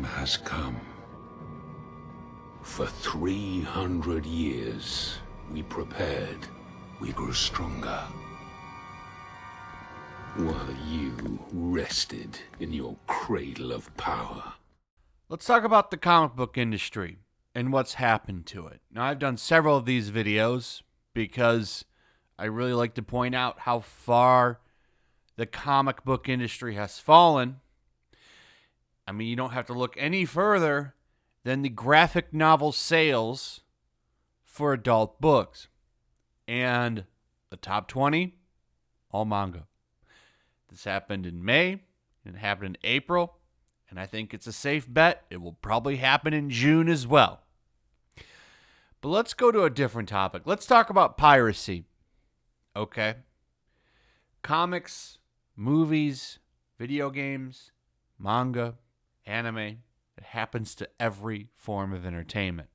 has come. For 300 years, we prepared, we grew stronger. While you rested in your cradle of power. Let's talk about the comic book industry and what's happened to it. Now, I've done several of these videos because I really like to point out how far the comic book industry has fallen. I mean, you don't have to look any further than the graphic novel sales for adult books. And the top 20, all manga. This happened in May, and it happened in April, and I think it's a safe bet it will probably happen in June as well. But let's go to a different topic. Let's talk about piracy. Okay? Comics, movies, video games, manga, anime. It happens to every form of entertainment.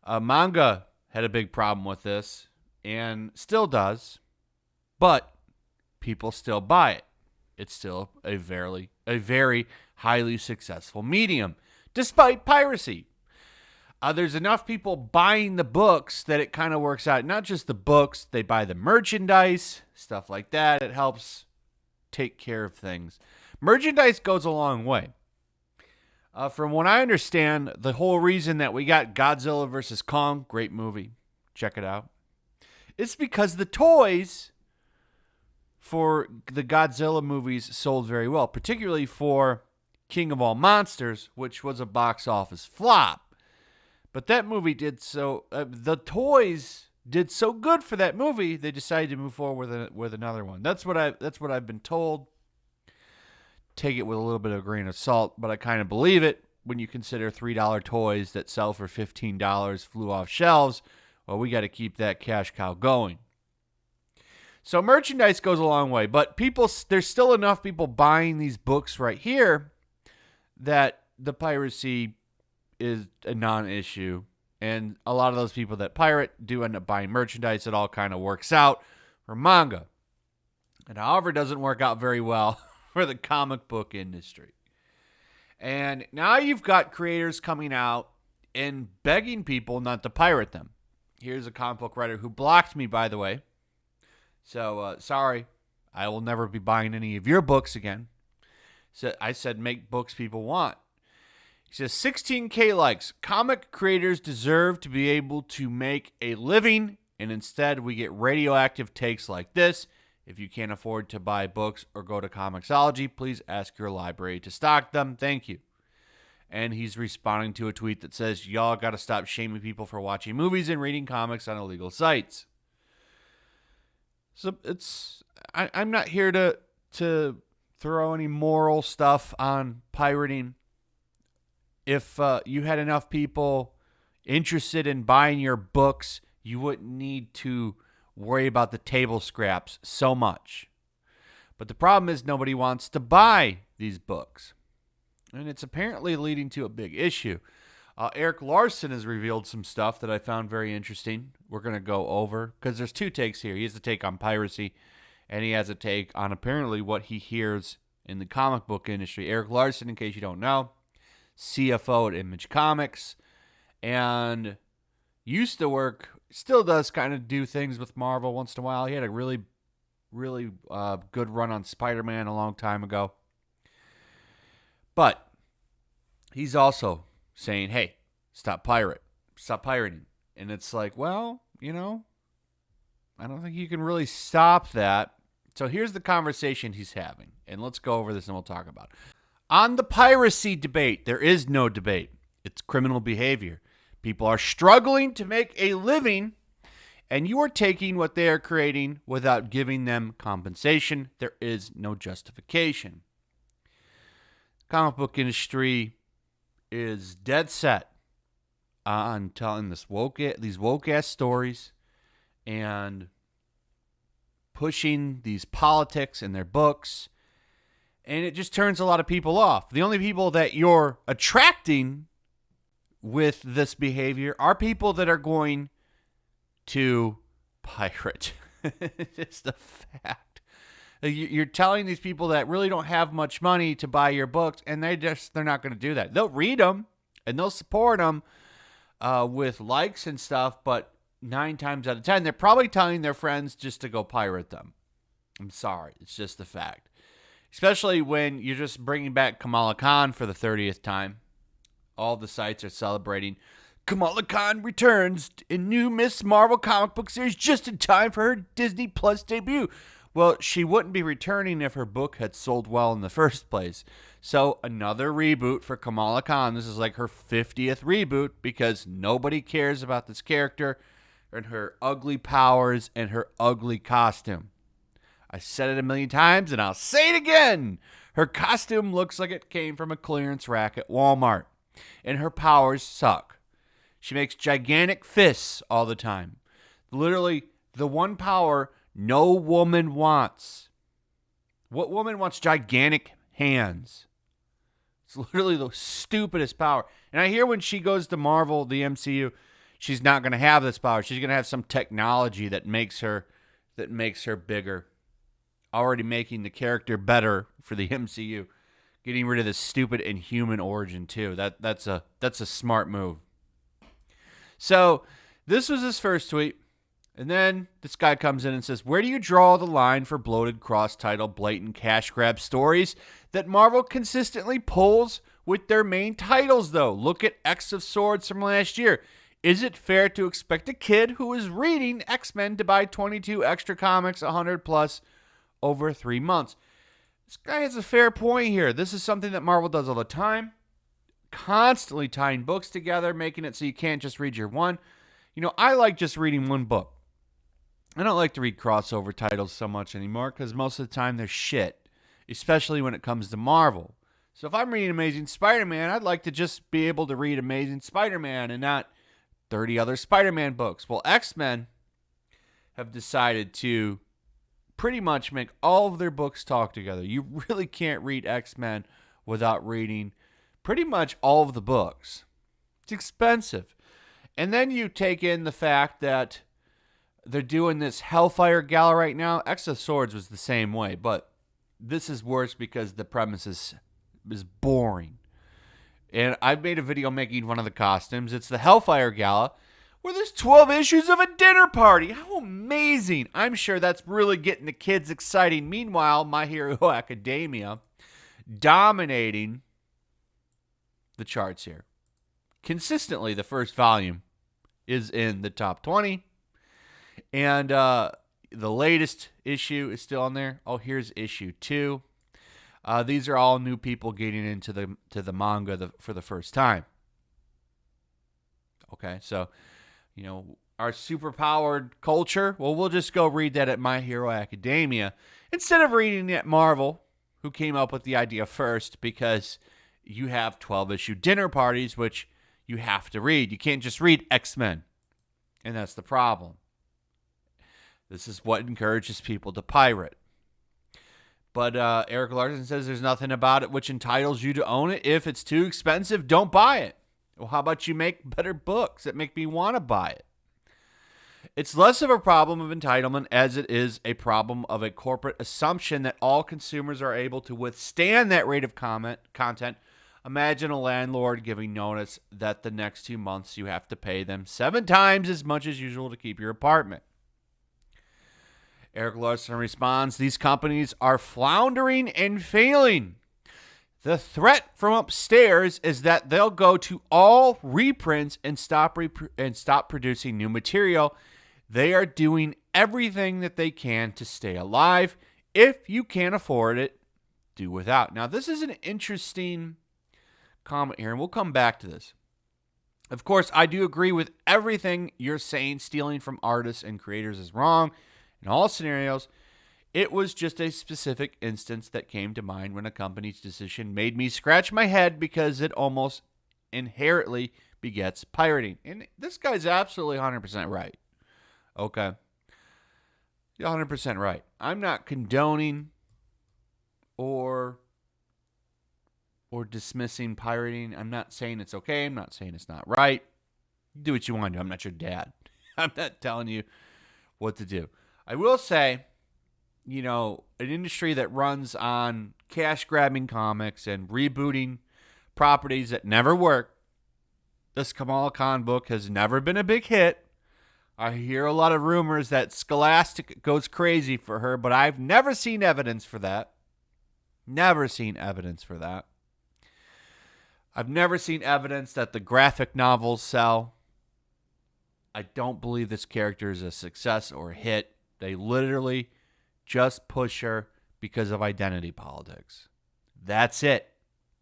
Manga had a big problem with this, and still does, but people still buy it. It's still a very highly successful medium, despite piracy. There's enough people buying the books that it kind of works out. Not just the books, they buy the merchandise, stuff like that. It helps take care of things. Merchandise goes a long way. From what I understand, the whole reason that we got Godzilla vs. Kong, great movie, check it out, it's because the toys for the Godzilla movies sold very well, particularly for King of All Monsters, which was a box office flop. But that movie did so, the toys did so good for that movie, they decided to move forward with another one. That's what I've been told. Take it with a little bit of a grain of salt, but I kind of believe it when you consider $3 toys that sell for $15 flew off shelves. Well, we got to keep that cash cow going. So merchandise goes a long way, but there's still enough people buying these books right here that the piracy is a non-issue. And a lot of those people that pirate do end up buying merchandise. It all kind of works out for manga. And however, it doesn't work out very well for the comic book industry. And now you've got creators coming out and begging people not to pirate them. Here's a comic book writer who blocked me, by the way. So, sorry, I will never be buying any of your books again. So I said, make books people want. He says, 16K likes. Comic creators deserve to be able to make a living, and instead we get radioactive takes like this. If you can't afford to buy books or go to Comixology, please ask your library to stock them. Thank you. And he's responding to a tweet that says, y'all got to stop shaming people for watching movies and reading comics on illegal sites. So I'm not here to throw any moral stuff on pirating. If you had enough people interested in buying your books, you wouldn't need to worry about the table scraps so much. But the problem is nobody wants to buy these books. And it's apparently leading to a big issue. Eric Larson has revealed some stuff that I found very interesting. We're going to go over, because there's two takes here. He has a take on piracy, and he has a take on apparently what he hears in the comic book industry. Eric Larson, in case you don't know, CFO at Image Comics, and used to work, still does kind of do things with Marvel once in a while. He had a really good run on Spider-Man a long time ago. But he's also saying, hey, stop pirating. And it's like, well, I don't think you can really stop that. So here's the conversation he's having. And let's go over this and we'll talk about it. On the piracy debate, there is no debate. It's criminal behavior. People are struggling to make a living, and you are taking what they are creating without giving them compensation. There is no justification. Comic book industry is dead set on telling these woke ass stories and pushing these politics in their books, and it just turns a lot of people off. The only people that you're attracting with this behavior are people that are going to pirate. It's the fact. You're telling these people that really don't have much money to buy your books, and they're not going to do that. They'll read them and they'll support them with likes and stuff, but 9 times out of 10, they're probably telling their friends just to go pirate them. I'm sorry, it's just the fact. Especially when you're just bringing back Kamala Khan for the 30th time. All the sites are celebrating Kamala Khan returns in new Miss Marvel comic book series just in time for her Disney Plus debut. Well, she wouldn't be returning if her book had sold well in the first place. So another reboot for Kamala Khan. This is like her 50th reboot because nobody cares about this character and her ugly powers and her ugly costume. I said it a million times and I'll say it again. Her costume looks like it came from a clearance rack at Walmart. And her powers suck. She makes gigantic fists all the time. Literally, the one power no woman wants. What woman wants gigantic hands? It's literally the stupidest power. And I hear when she goes to Marvel, the MCU, she's not going to have this power. She's going to have some technology that makes her bigger. Already making the character better for the MCU. Getting rid of this stupid Inhuman origin too. That's a smart move. So this was his first tweet. And then this guy comes in and says, where do you draw the line for bloated cross-title blatant cash grab stories that Marvel consistently pulls with their main titles though? Look at X of Swords from last year. Is it fair to expect a kid who is reading X-Men to buy 22 extra comics, 100 plus, over 3 months? This guy has a fair point here. This is something that Marvel does all the time. Constantly tying books together, making it so you can't just read your one. You know, I like just reading one book. I don't like to read crossover titles so much anymore because most of the time they're shit, especially when it comes to Marvel. So if I'm reading Amazing Spider-Man, I'd like to just be able to read Amazing Spider-Man and not 30 other Spider-Man books. Well, X-Men have decided to pretty much make all of their books talk together. You really can't read X-Men without reading pretty much all of the books. It's expensive. And then you take in the fact that they're doing this Hellfire Gala right now. X of Swords was the same way, but this is worse because the premise is boring. And I've made a video making one of the costumes. It's the Hellfire Gala, where there's 12 issues of a dinner party. How amazing. I'm sure that's really getting the kids excited. Meanwhile, My Hero Academia dominating the charts here. Consistently, the first volume is in the top 20. And the latest issue is still on there. Oh, here's issue 2. These are all new people getting into the manga for the first time. Okay, so, you know, our superpowered culture, well, we'll just go read that at My Hero Academia instead of reading it at Marvel, who came up with the idea first, because you have 12-issue dinner parties, which you have to read. You can't just read X-Men, and that's the problem. This is what encourages people to pirate. But Eric Larson says there's nothing about it which entitles you to own it. If it's too expensive, don't buy it. Well, how about you make better books that make me want to buy it? It's less of a problem of entitlement as it is a problem of a corporate assumption that all consumers are able to withstand that rate of content. Imagine a landlord giving notice that the next 2 months you have to pay them 7 times as much as usual to keep your apartment. Eric Larson responds, these companies are floundering and failing. The threat from upstairs is that they'll go to all reprints and stop producing new material. They are doing everything that they can to stay alive. If you can't afford it, do without. Now, this is an interesting comment here, and we'll come back to this. Of course, I do agree with everything you're saying. Stealing from artists and creators is wrong. In all scenarios, it was just a specific instance that came to mind when a company's decision made me scratch my head because it almost inherently begets pirating. And this guy's absolutely 100% right. Okay. 100% right. I'm not condoning or dismissing pirating. I'm not saying it's okay. I'm not saying it's not right. Do what you want to do. I'm not your dad. I'm not telling you what to do. I will say an industry that runs on cash-grabbing comics and rebooting properties that never work. This Kamala Khan book has never been a big hit. I hear a lot of rumors that Scholastic goes crazy for her, but I've never seen evidence for that. Never seen evidence for that. I've never seen evidence that the graphic novels sell. I don't believe this character is a success or a hit. They literally just push her because of identity politics. That's it.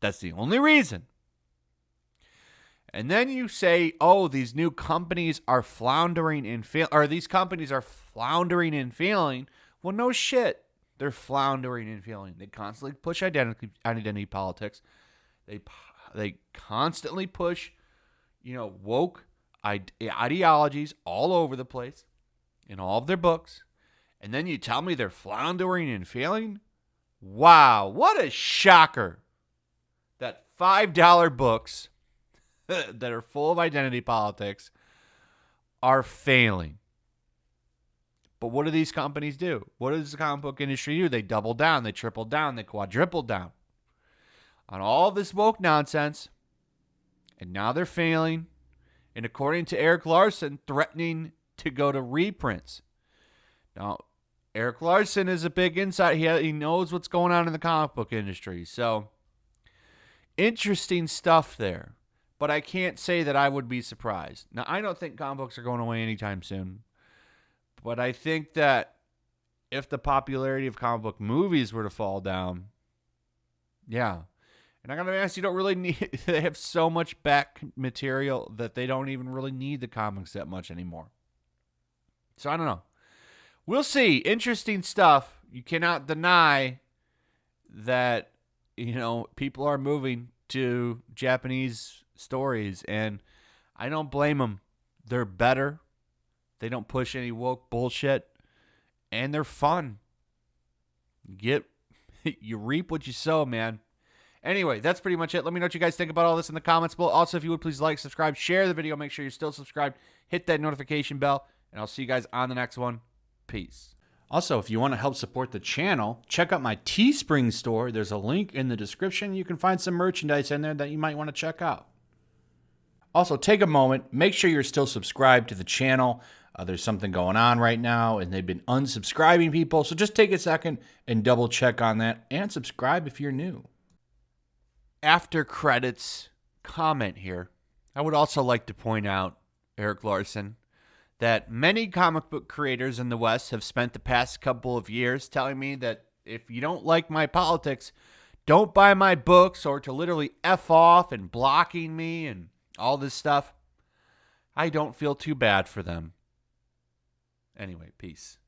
That's the only reason. And then you say, oh, these new companies are floundering and failing, or these companies are floundering and failing. Well, no shit. They're floundering and failing. They constantly push identity politics. They constantly push, woke ideologies all over the place in all of their books. And then you tell me they're floundering and failing? Wow, what a shocker. That $5 books that are full of identity politics are failing. But what do these companies do? What does the comic book industry do? They double down, they triple down, they quadruple down on all this woke nonsense. And now they're failing. And according to Eric Larson, threatening to go to reprints. Now, Eric Larson is a big insight. He knows what's going on in the comic book industry. So, interesting stuff there. But I can't say that I would be surprised. Now, I don't think comic books are going away anytime soon. But I think that if the popularity of comic book movies were to fall down, yeah. And I got to be honest, you don't really need, they have so much back material that they don't even really need the comics that much anymore. So I don't know. We'll see. Interesting stuff. You cannot deny that, people are moving to Japanese stories, and I don't blame them. They're better. They don't push any woke bullshit, and they're fun. You reap what you sow, man. Anyway, that's pretty much it. Let me know what you guys think about all this in the comments below. Also, if you would please like, subscribe, share the video. Make sure you're still subscribed. Hit that notification bell, and I'll see you guys on the next one. Peace. Also, if you want to help support the channel, check out my Teespring store. There's a link in the description. You can find some merchandise in there that you might want to check out. Also, take a moment. Make sure you're still subscribed to the channel. There's something going on right now, and they've been unsubscribing people. So just take a second and double check on that, and subscribe if you're new. After credits comment here, I would also like to point out, Eric Larson, that many comic book creators in the West have spent the past couple of years telling me that if you don't like my politics, don't buy my books, or to literally F off and blocking me and all this stuff. I don't feel too bad for them. Anyway, peace.